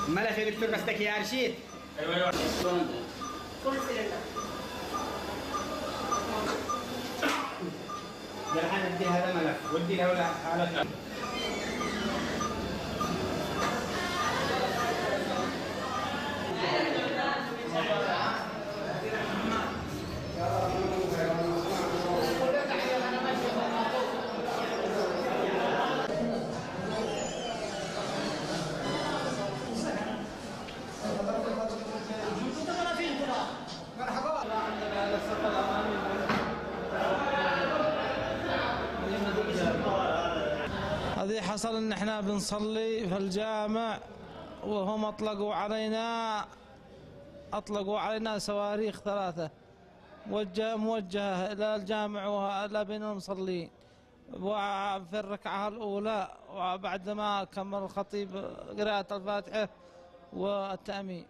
ملف يا دكتور قصدك يا رشيد؟ ايوه فول سلندر. الحين ادي هذا ملف ودي له حالة. هذه حصل ان احنا بنصلي في الجامع وهم اطلقوا علينا صواريخ ثلاثة موجهة الى الجامع والى بين المصلين. وفي الركعة الاولى وبعد ما كمل الخطيب قراءة الفاتحة والتأمين،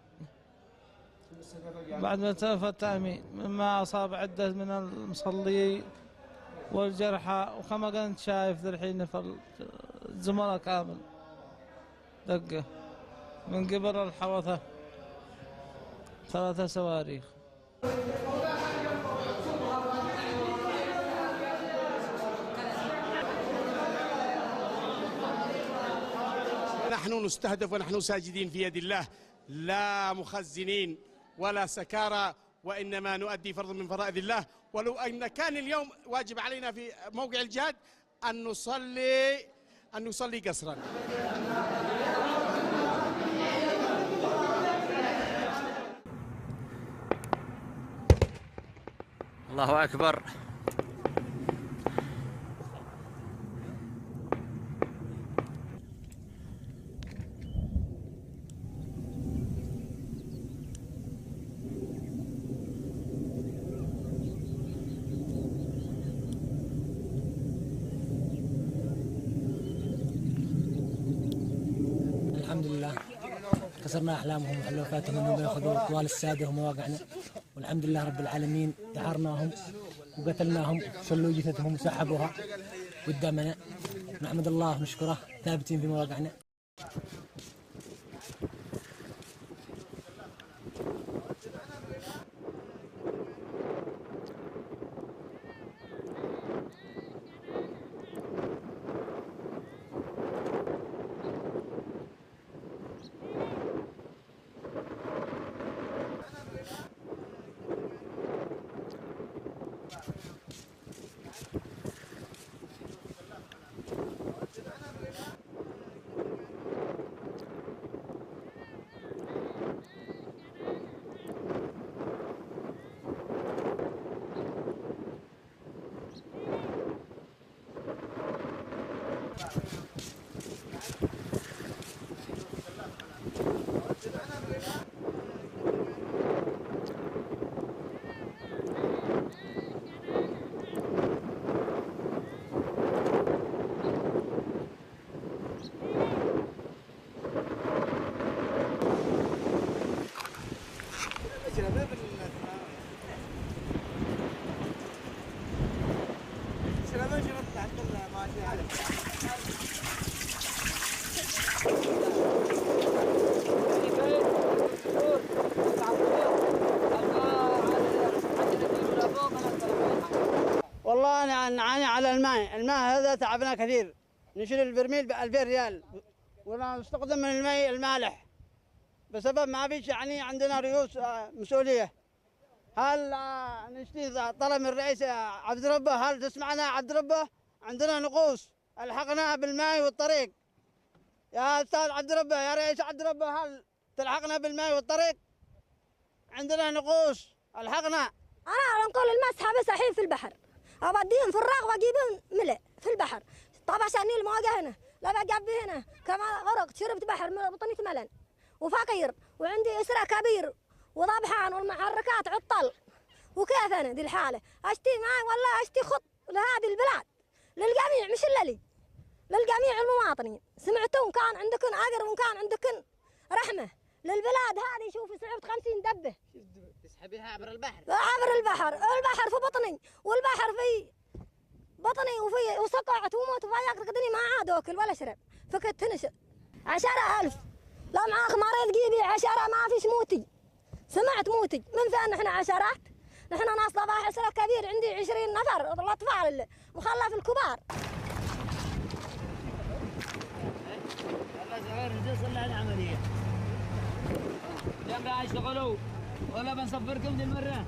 بعد ما تلف التأمين مما أصاب عدة من المصلين والجرحى. وكما كنت شايف ذا الحين في الزملاء كامل دقة من قبل الحوثة 3 صواريخ. نحن نستهدف ونحن ساجدين في يد الله، لا مخزنين ولا سكارى، وإنما نؤدي فرض من فرائض الله. ولو أن كان اليوم واجب علينا في موقع الجهاد أن نصلي قصرا. الله أكبر. الحمد لله كسرنا أحلامهم وحلوفاتهم أنهم يأخذوا طوال السادة ومواقعنا، والحمد لله رب العالمين دحرناهم وقتلناهم، شلوا جثثهم وسحبوها قدامنا. نحمد الله ونشكره، ثابتين في مواقعنا. والله نعاني على الماء هذا تعبنا كثير. نشيل البرميل ب 2000 ريال ونستخدم من الماء المالح بسبب ما فيش يعني عندنا رؤوس مسؤوليه. هل نشتي طلب من الرئيس عبد ربه، هل تسمعنا عبد ربه؟ عندنا نقوص الحقنا بالماء والطريق. يا استاذ عبد ربه، يا رئيس عبد ربه، هل تلحقنا بالماء والطريق؟ عندنا نقوص الحقنا. انا نقول المسحه بس الحين في البحر، اوديهم في الراغ واجيبهم ملء في البحر. طبعا عشان المواقع هنا لا بقعد هنا كما غرقت شربت بحر بطني ملن وفقير وعندي اسره كبير وضبحان والمحركات عطل. وكيف انا دي الحاله؟ اشتي معي والله اشتي خط لهذه البلاد للجميع مش للي للجميع المواطنين. سمعتوا كان عندكم اجر وكان عندكم رحمه للبلاد هذه. شوفي صعبت 50 دبه تسحبيها عبر البحر. البحر في بطني والبحر في بطني وسقعت وموت وفياك ركضني ما عاد اكل ولا اشرب. فكنت هنا 10,000 لا معاك مريض جيبي عشرة ما فيش موتي. سمعت موتي من فين نحن عشرات؟ نحن ناس طبعا حسرة كبير عندي 20 نفر الأطفال مخلف الكبار. والله صغير نجي صلى العملية. جنب اشتغلوا ولا بنصفركم دي المرة.